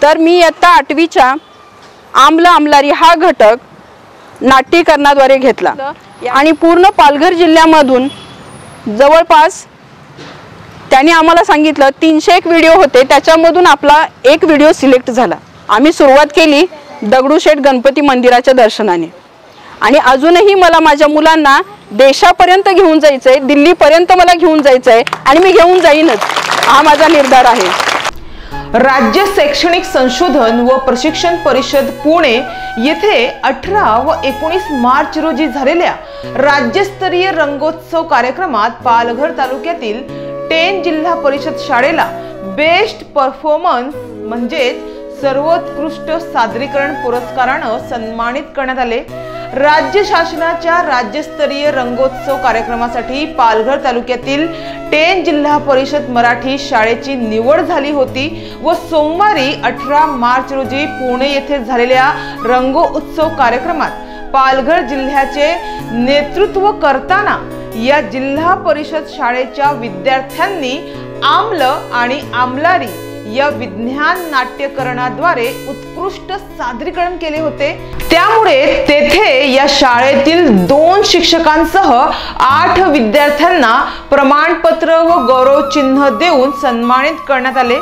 तर मी इयत्ता 8वीच्या आम्ल आमलारी हा घटक नाट्यीकरणाद्वारे घेतला आणि पूर्ण पालघर जिल्ह्यामधून जवळपास त्यांनी आम्हाला सांगितलं 301 व्हिडिओ होते, त्याच्यामधून आपला एक व्हिडिओ सिलेक्ट झाला। आम्ही सुरुवात केली दगडूशेठ गणपती मंदिराच्या दर्शनाने आणि अजूनही मला माझ्या मुलांना देशापर्यंत घेऊन जायचंय, दिल्लीपर्यंत मला घेऊन जायचंय आणि मी घेऊन जाईनच, हा माझा निर्धार आहे। राज्य शैक्षणिक संशोधन व प्रशिक्षण परिषद पुणे येथे 18 व 19 मार्च रोजी झालेल्या राज्यस्तरीय रंगोत्सव कार्यक्रमात पालघर तालुक्यातील 10 जिल्हा परिषद शाळेला बेस्ट परफॉर्मन्स म्हणजे सर्वोत्कृष्ट सादरीकरण पुरस्काराने सन्मानित करण्यात आले। राज्य शासनाच्या राज्यस्तरीय रंगोत्सव कार्यक्रमासाठी पालघर तालुक्यातील 10 जिल्हा परिषद मराठी शाळेची निवड झाली होती व सोमवारी 18 मार्च रोजी पुणे येथे झालेल्या रंगोत्सव कार्यक्रमात पालघर जिल्ह्याचे नेतृत्व करताना या जिल्हा परिषद शाळेच्या विद्यार्थ्यांनी आम्ल आणि आमलारी या विज्ञान नाट्यकरणाद्वारे उत्कृष्ट सादरीकरण केले होते। त्यामुळे तेथे या शाळेतील 2 शिक्षकांसह 8 विद्यार्थ्यांना प्रमाणपत्र व गौरव चिन्ह देऊन सन्मानित करण्यात आले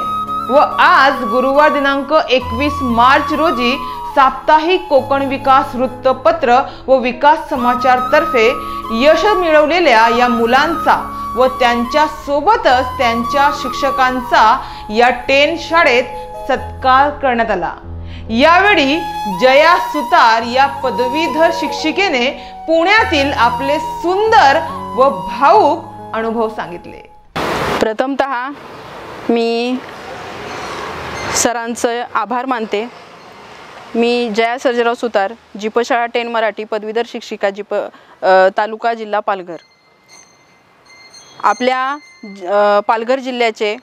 व आज गुरुवार दिनांक 21 मार्च रोजी साप्ताहिक कोकण विकास वृत्तपत्र व विकास समाचार तर्फे यश मिळवलेल्या या मुलांचा व त्यांच्या सोबतच त्यांच्या शिक्षकांचा या 10 शाळेत सत्कार करण्यात आला। यावेळी जया सुतार या पदवीधर शिक्षिकेने पुण्यातील आपले सुंदर व भावुक अनुभव सांगितले। प्रथमतः मी सरांचे आभार मानते। मी जया सर्जेराव सुतार, जीपशाळा 10 मराठी पदवीधर शिक्षिका, तालुका जिल्हा पालघर। आपल्या पालघर जिल्ह्याचे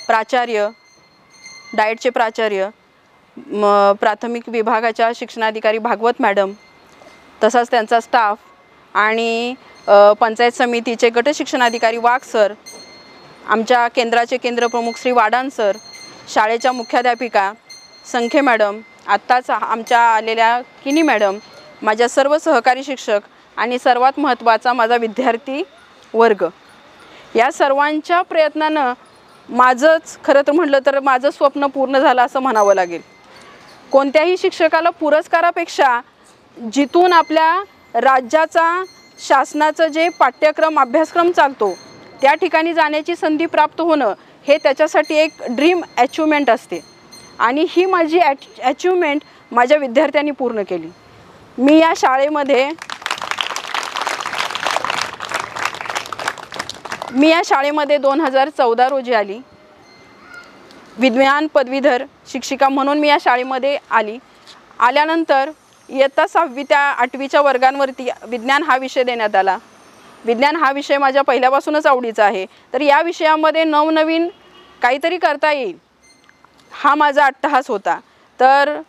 प्राचार्य, डाएटचे प्राचार्य, प्राथमिक विभागाच्या शिक्षणाधिकारी भागवत मॅडम, तसाच त्यांचा स्टाफ आणि पंचायत समितीचे गट शिक्षणाधिकारी वाघ सर, आमच्या केंद्राचे केंद्रप्रमुख श्री वाडान सर, शाळेच्या मुख्याध्यापिका संखे मॅडम, आत्ताच आमच्या आलेल्या किनी मॅडम, माझ्या सर्व सहकारी शिक्षक आणि सर्वात महत्त्वाचा माझा विद्यार्थी वर्ग, या सर्वांच्या प्रयत्नानं माझंच खरं तर म्हटलं तर माझं स्वप्न पूर्ण झालं असं म्हणावं लागेल। कोणत्याही शिक्षकाला पुरस्कारापेक्षा जिथून आपल्या राज्याचा शासनाचं जे पाठ्यक्रम अभ्यासक्रम चालतो त्या ठिकाणी जाण्याची संधी प्राप्त होणं हे त्याच्यासाठी एक ड्रीम अचिव्हमेंट असते आणि ही माझी अचिव्हमेंट माझ्या विद्यार्थ्यांनी पूर्ण केली। मी या शाळेमध्ये 2014 रोजी आली। विज्ञान पदवीधर शिक्षिका म्हणून मी या शाळेमध्ये आली। आल्यानंतर इयत्ता 6वी ते 8वीच्या वर्गांवरती विज्ञान हा विषय देण्यात आला। विज्ञान हा विषय माझ्या पहिल्यापासूनच आवडीचा आहे, तर या विषयामध्ये नवनवीन काहीतरी करता येईल हा माझा अट्टहास होता। तर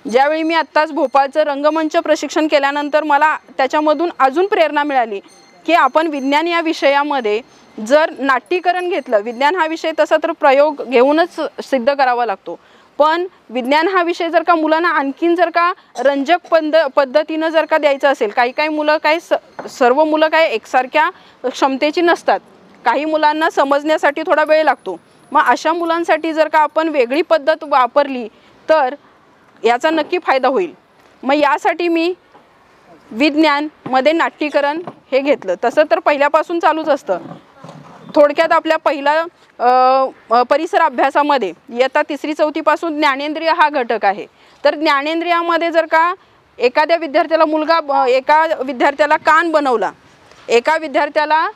ज्यावेळी मी आत्ताच भोपाळचं रंगमंच प्रशिक्षण केल्यानंतर मला त्याच्यामधून अजून प्रेरणा मिळाली की आपण विज्ञान या विषयामध्ये जर नाट्यीकरण घेतलं, विज्ञान हा विषय तसा तर प्रयोग घेऊनच सिद्ध करावा लागतो, पण विज्ञान हा विषय जर का मुलांना आणखीन जर का रंजक पद्धतीनं जर का द्यायचं असेल, काही मुलं सर्व मुलं एकसारख्या क्षमतेची नसतात, काही मुलांना समजण्यासाठी थोडा वेळ लागतो, मग अशा मुलांसाठी जर का आपण वेगळी पद्धत वापरली तर याचा नक्की फायदा होईल। मग यासाठी मी विज्ञानमध्ये नाट्यीकरण हे घेतलं। तसं तर पहिल्यापासून चालूच असतं। थोडक्यात आपल्या पहिला परिसर अभ्यासामध्ये इयत्ता 3री-4थी पासून ज्ञानेंद्रिय हा घटक आहे। तर ज्ञानेंद्रियामध्ये जर का एका विद्यार्थ्याला कान बनवला, एका विद्यार्थ्याला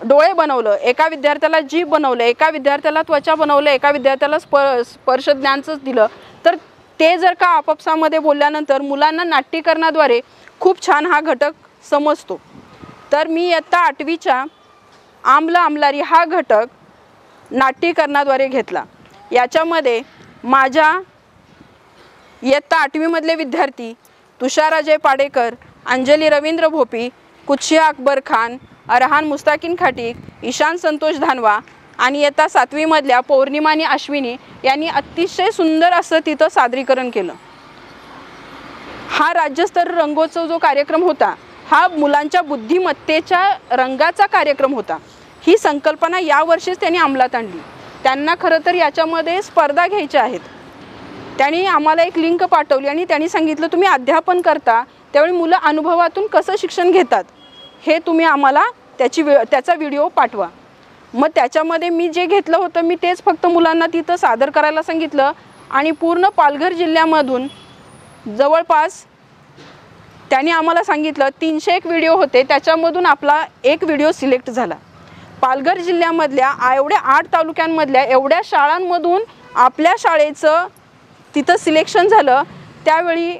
डोळे बनवलं, एका विद्यार्थ्याला जीभ बनवलं, एका विद्यार्थ्याला त्वचा बनवलं, एका विद्यार्थ्याला स्पर्श ज्ञानच दिलं, तर ते जर का आपापसामध्ये बोलल्यानंतर मुलांना नाट्यीकरणाद्वारे खूप छान हा घटक समजतो। तर मी इयत्ता 8वीच्या आम्ल आमलारी हा घटक नाट्यीकरणाद्वारे घेतला। याच्यामध्ये माझ्या इयत्ता 8वीमधले विद्यार्थी तुषार अजय पाडेकर, अंजली रवींद्र भोपी, कुच्छिया अकबर खान, अरहान मुस्ताकिन खाटीक, ईशान संतोष धानवा, आणि इयत्ता 7वी मधल्या पौर्णिमा आणि अश्विनी यांनी अतिशय सुंदर असं तिथं सादरीकरण केलं. हा राज्यस्तरीय रंगोत्सव जो कार्यक्रम होता हा मुलांच्या बुद्धिमत्तेच्या रंगाचा कार्यक्रम होता. ही संकल्पना यावर्षीच त्यांनी अंमलात आणली. त्यांना खरं तर याच्यामध्ये स्पर्धा घ्यायच्या आहेत. त्यांनी आम्हाला एक लिंक पाठवली आणि त्यांनी सांगितलं तुम्ही अध्यापन करता त्यावेळी मुलं अनुभवातून कसं शिक्षण घेतात हे तुम्ही आम्हाला त्याचा व्हिडिओ पाठवा. मग त्याच्यामध्ये मी जे घेतलं होतं मी तेच फक्त मुलांना तिथं सादर करायला सांगितलं आणि पूर्ण पालघर जिल्ह्यामधून जवळपास त्यांनी आम्हाला सांगितलं 301 व्हिडिओ होते, त्याच्यामधून आपला एक व्हिडिओ सिलेक्ट झाला. पालघर जिल्ह्यामधल्या एवढ्या 8 तालुक्यांमधल्या एवढ्या शाळांमधून आपल्या शाळेचं तिथं सिलेक्शन झालं. त्यावेळी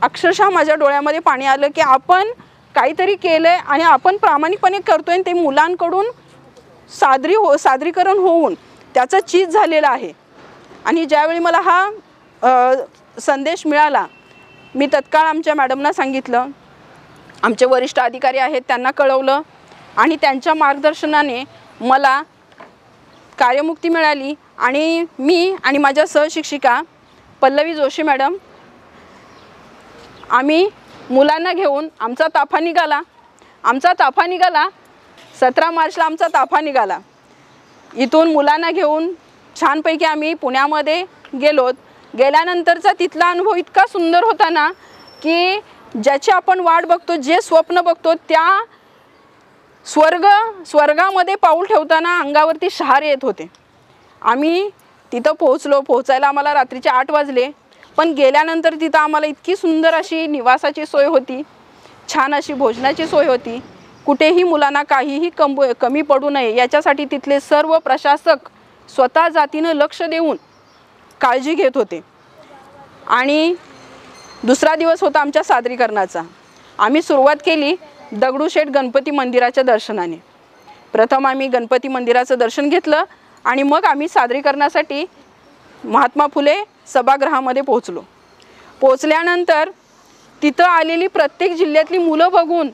अक्षरशः माझ्या डोळ्यामध्ये पाणी आलं की आपण काहीतरी केलं आहे आणि आपण प्रामाणिकपणे करतो आहे. ते मुलांकडून सादरीकरण होऊन त्याचा चीज झालेला आहे. आणि ज्यावेळी मला हा संदेश मिळाला मी तत्काळ आमच्या मॅडमना सांगितलं, आमचे वरिष्ठ अधिकारी आहेत त्यांना कळवलं आणि त्यांच्या मार्गदर्शनाने मला कार्यमुक्ती मिळाली. आणि मी आणि माझ्या सहशिक्षिका पल्लवी जोशी मॅडम आम्ही मुलांना घेऊन आमचा ताफा निघाला 17 मार्चला आमचा ताफा निघाला. इथून मुलांना घेऊन छानपैकी आम्ही पुण्यामध्ये गेलोत. गेल्यानंतरचा तिथला अनुभव इतका सुंदर होता ना की ज्याची आपण वाट बघतो, जे स्वप्न बघतो त्या स्वर्गामध्ये पाऊल ठेवताना अंगावरती शहारे येत होते. आम्ही तिथं पोहोचायला आम्हाला रात्रीचे 8 वाजले. पण गेल्यानंतर तिथं आम्हाला इतकी सुंदर अशी निवासाची सोय होती, छान अशी भोजनाची सोय होती. कुठेही मुलांना काहीही कमी पडू नये याच्यासाठी तिथले सर्व प्रशासक स्वतः जातीनं लक्ष देऊन काळजी घेत होते. आणि दुसरा दिवस होता आमच्या सादरीकरणाचा. आम्ही सुरुवात केली दगडूशेठ गणपती मंदिराच्या दर्शनाने. प्रथम आम्ही गणपती मंदिराचं दर्शन घेतलं आणि मग आम्ही सादरीकरणासाठी महात्मा फुले सभागृहामध्ये पोहोचल्यानंतर तिथं आलेली प्रत्येक जिल्ह्यातली मुलं बघून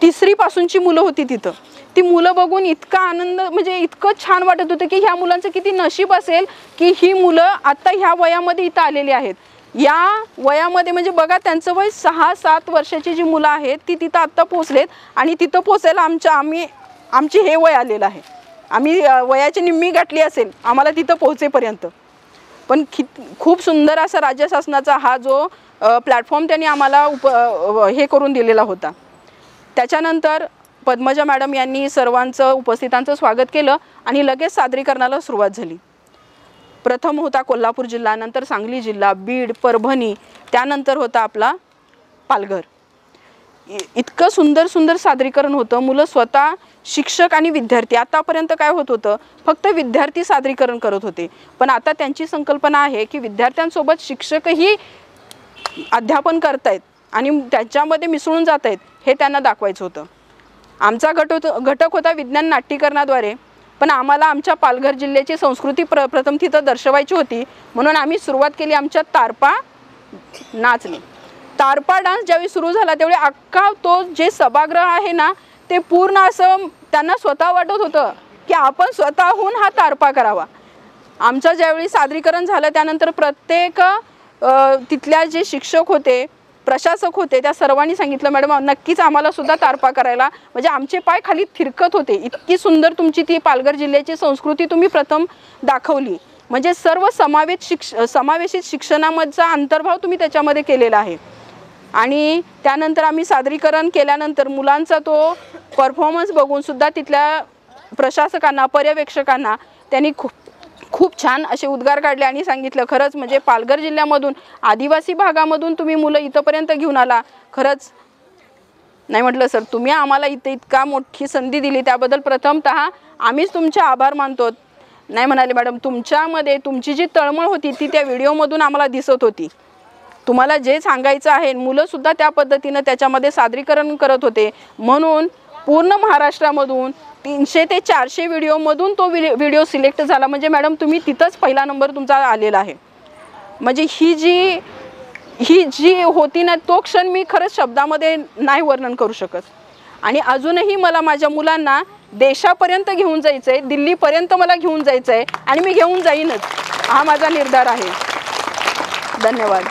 3री पासूनची मुलं होती तिथं. ती मुलं बघून इतका आनंद म्हणजे इतकं छान वाटत होतं की ह्या मुलांचं किती नशीब असेल की ही मुलं आत्ता ह्या वयामध्ये इथं आलेली आहेत. या वयामध्ये म्हणजे बघा त्यांचं वय 6-7 वर्षाची जी मुलं आहेत ती तिथं आत्ता पोहोचलेत आणि तिथं पोहोचायला आमची हे वय आलेलं आहे. आम्ही वयाची निम्मी गाठली असेल आम्हाला तिथं पोहोचेपर्यंत. पण खूप सुंदर असा राज्य शासनाचा हा जो प्लॅटफॉर्म त्यांनी आम्हाला हे करून दिलेला होता. त्याच्यानंतर पद्मजा मॅडम यांनी सर्वांचं उपस्थितांचं स्वागत केलं आणि लगेच सादरीकरणाला सुरुवात झाली. प्रथम होता कोल्हापूर जिल्हा, नंतर सांगली जिल्हा, बीड, परभणी, त्यानंतर होता आपला पालघर. इतकं सुंदर सादरीकरण होतं. मुलं स्वतः, शिक्षक आणि विद्यार्थी. आतापर्यंत काय होत होतं फक्त विद्यार्थी सादरीकरण करत होते, पण आता त्यांची संकल्पना आहे की विद्यार्थ्यांसोबत शिक्षकही अध्यापन करतायत आणि त्याच्यामध्ये मिसळून जात आहेत हे त्यांना दाखवायचं होतं. आमचा घटक होता विज्ञान नाट्यकरणाद्वारे. पण आम्हाला आमच्या पालघर जिल्ह्याची संस्कृती प्रथम तिथं दर्शवायची होती म्हणून आम्ही सुरुवात केली आमच्या तारपा नाचने. तारपा डान्स ज्यावेळी सुरू झाला त्यावेळी अख्खा तो जे सभागृह आहे ना ते पूर्ण असं त्यांना स्वतः वाटत होतं की आपण स्वतःहून हा तारपा करावा. आमचं ज्यावेळी सादरीकरण झालं त्यानंतर प्रत्येक तिथल्या जे शिक्षक होते, प्रशासक होते, त्या सर्वांनी सांगितलं मॅडम नक्कीच आम्हाला सुद्धा तारपा करायला. म्हणजे आमचे पाय खाली थिरकत होते. इतकी सुंदर तुमची ती पालघर जिल्ह्याची संस्कृती तुम्ही प्रथम दाखवली. म्हणजे सर्व समावेशित शिक्षणामधचा अंतर्भाव तुम्ही त्याच्यामध्ये केलेला आहे. आणि त्यानंतर आम्ही सादरीकरण केल्यानंतर मुलांचा तो परफॉर्मन्स बघून सुद्धा तिथल्या प्रशासकांना, पर्यवेक्षकांना त्यांनी खूप छान असे उद्गार काढले आणि सांगितलं खरंच म्हणजे पालघर जिल्ह्यामधून आदिवासी भागामधून तुम्ही मुलं इथंपर्यंत घेऊन आला. खरंच नाही म्हटलं सर तुम्ही आम्हाला इथं इतका मोठी संधी दिली त्याबद्दल प्रथमतः आम्हीच तुमचे आभार मानतो. नाही म्हणाले मॅडम तुमच्यामध्ये तुमची जी तळमळ होती ती त्या व्हिडिओमधून आम्हाला दिसत होती. तुम्हाला जे सांगायचं आहे मुलंसुद्धा त्या पद्धतीनं त्याच्यामध्ये सादरीकरण करत होते. म्हणून पूर्ण महाराष्ट्रामधून 300 ते 400 व्हिडिओमधून तो व्हिडिओ सिलेक्ट झाला. म्हणजे मॅडम तुम्ही तिथंच पहिला नंबर तुमचा आलेला आहे. म्हणजे ही जी होती ना तो क्षण मी खरंच शब्दामध्ये नाही वर्णन करू शकत. आणि अजूनही मला माझ्या मुलांना देशापर्यंत घेऊन जायचं आहे, दिल्लीपर्यंत मला घेऊन जायचं आहे आणि मी घेऊन जाईनच, हा माझा निर्धार आहे. धन्यवाद.